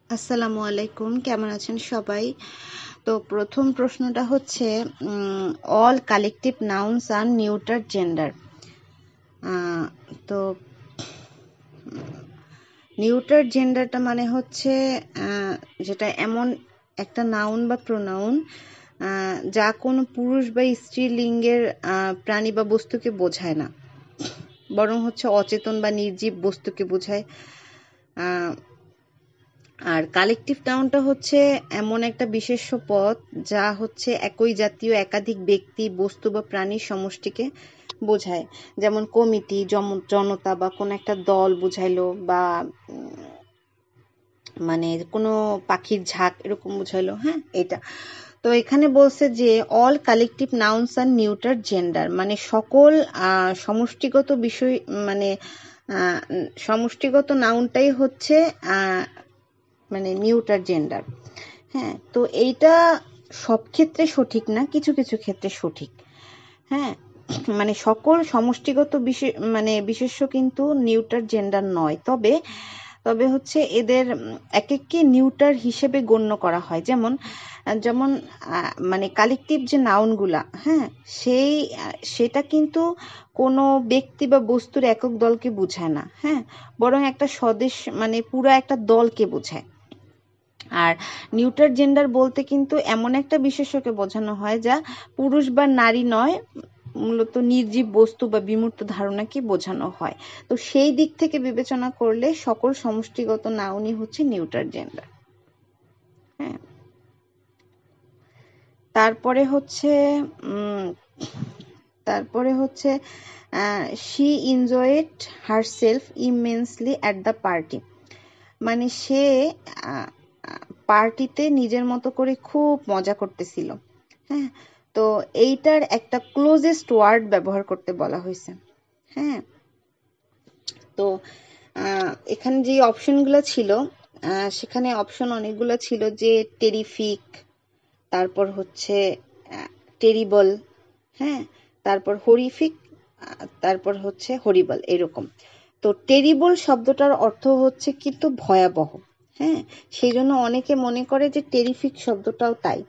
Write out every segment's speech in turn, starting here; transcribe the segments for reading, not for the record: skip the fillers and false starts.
আসসালামু আলাইকুম, কেমন আছেন সবাই? তো প্রথম প্রশ্নটা হচ্ছে all collective nouns are neuter gender. তো নিউটার জেন্ডারটা মানে হচ্ছে যেটা এমন একটা নাউন বা প্রোনাউন যা কোনো পুরুষ বা স্ত্রী লিঙ্গের প্রাণী বা বস্তুকে বোঝায় না, বরং হচ্ছে অচেতন বা নির্জীব বস্তুকে বোঝায়। আর কালেকটিভ নাউনটা হচ্ছে এমন একটা বিশেষ্য পদ যা হচ্ছে একই জাতীয় একাধিক ব্যক্তি, বস্তু বা প্রাণীর সমষ্টিকে বোঝায়। যেমন কমিটি, জনতা বা কোনো একটা দল বুঝাইলো, বা মানে কোনো পাখির ঝাঁক এরকম বুঝাইলো। হ্যাঁ, এটা তো এখানে বলছে যে all collective nouns are neuter gender, মানে সকল সমষ্টিগত বিষয়, মানে সমষ্টিগত নাউনটাই হচ্ছে মানে নিউটার জেন্ডার। হ্যাঁ, তো এইটা সব ক্ষেত্রে সঠিক না, কিছু কিছু ক্ষেত্রে সঠিক। হ্যাঁ, মানে সকল সমষ্টিগত মানে বিশেষ্য কিন্তু নিউটার জেন্ডার নয়। তবে তবে হচ্ছে এদের এক এককে নিউটার হিসেবে গণ্য করা হয়। যেমন যেমন মানে কালেকটিভ যে নাউনগুলা, হ্যাঁ, সেটা কিন্তু কোনো ব্যক্তি বা বস্তুর একক দলকে বোঝায় না। হ্যাঁ, বরং একটা স্বদেশ, মানে পুরো একটা দলকে বোঝায়। আর নিউটার জেন্ডার বলতে কিন্তু এমন একটা বিশেষ্যকে বোঝানো হয় যা পুরুষ বা নারী নয়, মূলত নির্জীব বস্তু বা বিমূর্ত ধারণাকে বোঝানো হয়। তো সেই দিক থেকে বিবেচনা করলে সকল সমষ্টিগত নাউনই হচ্ছে নিউটার জেন্ডার। হ্যাঁ, তারপরে হচ্ছে তারপরে হচ্ছে she enjoyed herself immensely at the party, মানে সে পার্টিতে নিজের মতো করে খুব মজা করতেছিল। হ্যাঁ, তো এইটার একটা ক্লোজেস্ট ওয়ার্ড ব্যবহার করতে বলা হয়েছে। হ্যাঁ, তো এখানে যে অপশনগুলো ছিল, সেখানে অপশন অনেকগুলো ছিল, যে টেরিফিক, তারপর হচ্ছে টেরিবল, হ্যাঁ, তারপর হরিফিক, তারপর হচ্ছে হরিবল, এরকম। তো টেরিবল শব্দটার অর্থ হচ্ছে কিন্তু ভয়াবহ। হ্যাঁ, সেই জন্য অনেকে মনে করে যে টেরিফিক শব্দটাও তাই।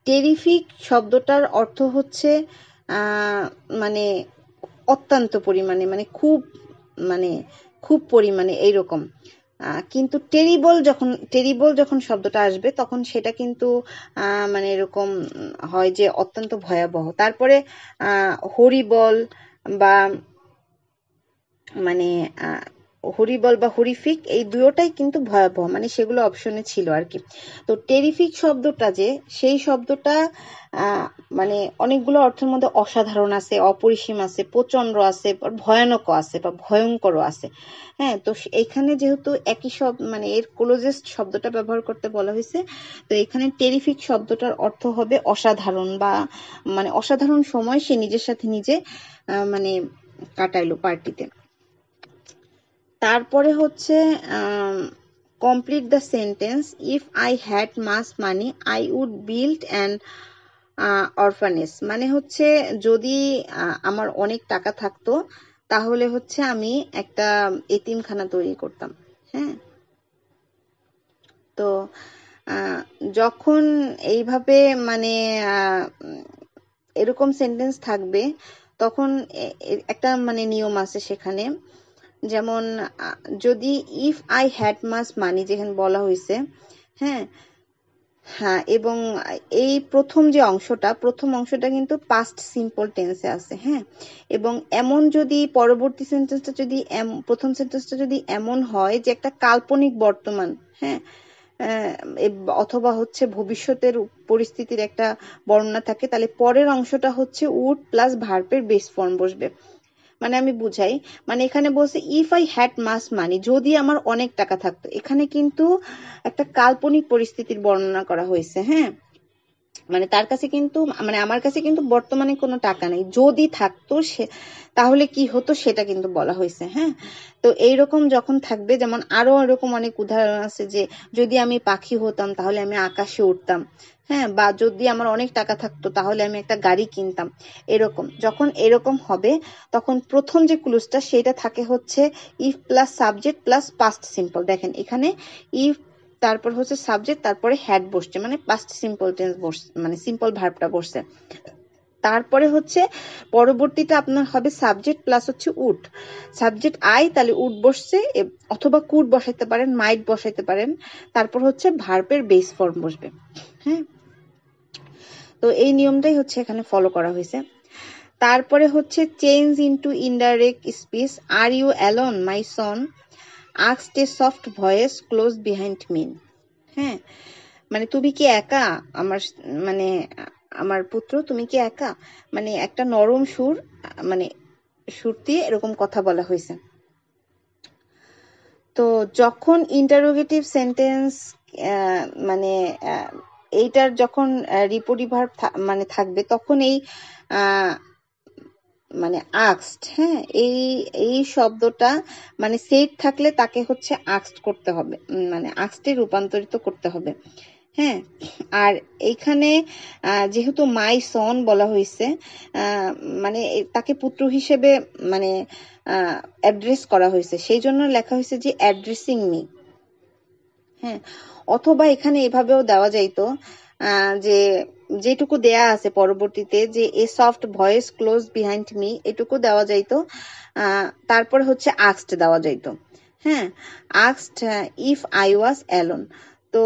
টেরিফিক শব্দটার অর্থ হচ্ছে মানে অত্যন্ত পরিমাণে, মানে খুব, মানে খুব পরিমাণে এইরকম। কিন্তু টেরিবল যখন শব্দটা আসবে তখন সেটা কিন্তু মানে এরকম হয় যে অত্যন্ত ভয়াবহ। তারপরে হরিবল বা মানে হরিবল বা হরিফিক, এই দুটোটাই কিন্তু ভয়াবহ, মানে সেগুলো অপশনে ছিল আর কি। তো টেরিফিক শব্দটা যে, সেই শব্দটা মানে অনেকগুলো অর্থের মধ্যে অসাধারণ আছে, অপরিসীম আছে, প্রচন্ড আছে, ভয়ানকও আছে বা ভয়ঙ্করও আছে। হ্যাঁ, তো এখানে যেহেতু একই মানে এর ক্লোজেস্ট শব্দটা ব্যবহার করতে বলা হয়েছে, তো এখানে টেরিফিক শব্দটার অর্থ হবে অসাধারণ, বা মানে অসাধারণ সময় সে নিজের সাথে নিজে মানে কাটাইলো পার্টিতে। তারপরে হচ্ছে complete the sentence, if I had much money I would build an orphanage, মানে হচ্ছে যদি আমার অনেক টাকা থাকতো তাহলে হচ্ছে আমি একটা এতিমখানা তৈরি করতাম। হ্যাঁ, তো যখন এইভাবে মানে এরকম সেন্টেন্স থাকবে, তখন একটা মানে নিয়ম আছে সেখানে। যেমন যদি ইফ আই হ্যাড মাস মানি যেখানে বলা হয়েছে, হ্যাঁ, হ্যাঁ, এবং এই প্রথম অংশটা কিন্তু পাস্ট সিম্পল টেন্সে আছে। হ্যাঁ, এবং এমন যদি পরবর্তী সেন্টেন্সটা যদি প্রথম সেন্টেন্সটা যদি এমন হয় যে একটা কাল্পনিক বর্তমান, হ্যাঁ, অথবা হচ্ছে ভবিষ্যতের পরিস্থিতির একটা বর্ণনা থাকে, তাহলে পরের অংশটা হচ্ছে উড প্লাস ভার্বের বেস ফর্ম বসবে। মানে আমি বুঝাই, মানে এখানে বলছে ইফ আই হ্যাড মাস মানি, যদি আমার অনেক টাকা থাকতো, এখানে কিন্তু একটা কাল্পনিক পরিস্থিতির বর্ণনা করা হয়েছে। হ্যাঁ, মানে তার কাছে কিন্তু, মানে আমার কাছে কিন্তু বর্তমানে কোনো টাকা নেই, যদি থাকতো সে তাহলে কি হতো সেটা কিন্তু বলা হয়েছে। হ্যাঁ, তো এইরকম যখন থাকবে, যেমন আরো এরকম অনেক উদাহরণ আছে যে যদি আমি পাখি হতাম তাহলে আমি আকাশে উঠতাম। হ্যাঁ, বা যদি আমার অনেক টাকা থাকতো তাহলে আমি একটা গাড়ি কিনতাম। এরকম যখন এরকম হবে, তখন প্রথম যে ক্লুজটা সেটা থাকে হচ্ছে if plus subject plus past simple. দেখেন এখানে ইফ তারপর হচ্ছে সাবজেক্ট, তারপরে হ্যাড বসছে, মানে পাস্ট সিম্পল টেন্স বসছে, মানে সিম্পল ভার্বটা বসছে। তারপরে হচ্ছে পরবর্তীটা আপনার হবে সাবজেক্ট প্লাস হচ্ছে উড। সাবজেক্ট আই, তাহলে উড বসছে, অথবা কুড বসাইতে পারেন, মাইট বসাইতে পারেন। তারপর হচ্ছে ভার্বের বেস ফর্ম বসবে। হ্যাঁ, তো এই নিয়মটাই হচ্ছে এখানে ফলো করা হয়েছে। তারপরে হচ্ছে change into indirect speech. Are you alone my son, asked a soft voice close behind me. হ্যাঁ, মানে তুমি কি একা আমার, মানে আমার পুত্র তুমি কি একা, মানে একটা নরম সুর, মানে সুর দিয়ে এরকম কথা বলা হয়েছে। তো যখন ইন্টারোগেটিভ সেন্টেন্স মানে এইটার যখন রিপোর্টিভ ভার্ব মানে থাকবে, তখন এই মানে আক্সড, হ্যাঁ, এই শব্দটা মানে সেট থাকলে তাকে হচ্ছে আক্সড করতে হবে, মানে আক্সডে রূপান্তরিত করতে হবে। হ্যাঁ, আর এইখানে যেহেতু মাই সন বলা হয়েছে, মানে তাকে পুত্র হিসেবে মানে অ্যাড্রেস করা হয়েছে, সেই জন্য লেখা হয়েছে যে অ্যাড্রেসিং মি। হ্যাঁ, অথবা এখানে এভাবেও দেওয়া যাইতো যে যেটুকু দেয়া আছে পরবর্তীতে, যে এ soft voice close behind me, এটুকু দেওয়া যাইতো। তারপর হচ্ছে আস্কড দেওয়া যাইতো। হ্যাঁ, asked if I was alone. তো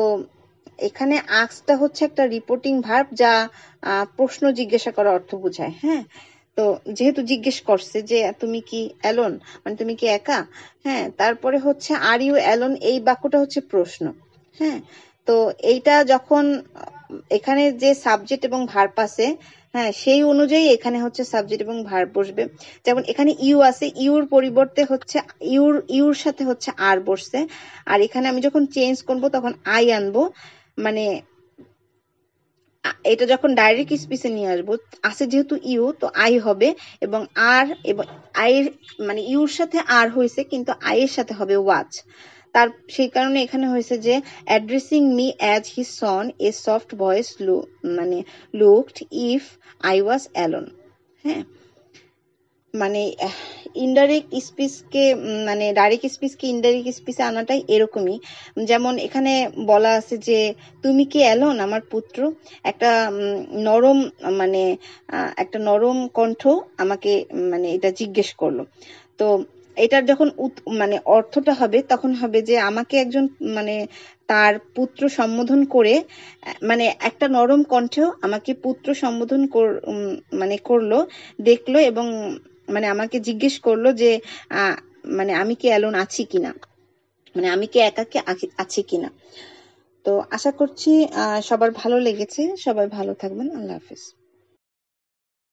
এখানে আস্কটা হচ্ছে একটা রিপোর্টিং ভার্ব, যা প্রশ্ন জিজ্ঞাসা করার অর্থ বোঝায়। হ্যাঁ, তো যেহেতু জিজ্ঞেস করছে যে তুমি কি অ্যালোন, মানে তুমি কি একা। হ্যাঁ, তারপরে হচ্ছে আর ইউ অ্যালোন, এই বাক্যটা হচ্ছে প্রশ্ন। হ্যাঁ, তো এইটা যখন এখানে যে সাবজেক্ট এবং ভার্ব আছে, হ্যাঁ, সেই অনুযায়ী এখানে হচ্ছে সাবজেক্ট এবং ভার্ব বসবে। যেমন এখানে ইউ আছে, ইউর পরিবর্তে হচ্ছে ইউর সাথে হচ্ছে আর বসছে। আর এখানে আমি যখন চেঞ্জ করব তখন আই আনবো, মানে এটা যখন ডাইরেক্ট স্পিচে নিয়ে আসবো, আছে যেহেতু ইউ, তো আই হবে, এবং আর, এবং আইয়ের মানে ইউর সাথে আর হয়েছে, কিন্তু আইয়ের সাথে হবে ওয়াচ। তার সেই কারণে এখানে হয়েছে যে addressing me as his son, a soft voice মানে looked if I was alone. হ্যাঁ, মানে ইনডাইরেক্ট স্পিচকে, মানে ডাইরেক্ট স্পিচকে ইনডাইরেক্ট স্পিচে আনাটাই এরকমই। যেমন এখানে বলা আছে যে তুমি কি অ্যালোন আমার পুত্র, একটা নরম, মানে একটা নরম কণ্ঠ আমাকে মানে এটা জিজ্ঞেস করলো। তো এটার যখন মানে অর্থটা হবে, তখন হবে যে আমাকে একজন মানে তার পুত্র সম্বোধন করে, মানে একটা নরম কণ্ঠেও আমাকে পুত্র সম্বোধন মানে করলো, দেখলো, এবং মানে আমাকে জিজ্ঞেস করলো যে মানে আমি কি অ্যালোন আছি কিনা, মানে আমি কি একাকে আছি কিনা। তো আশা করছি সবার ভালো লেগেছে। সবাই ভালো থাকবেন। আল্লাহ হাফেজ।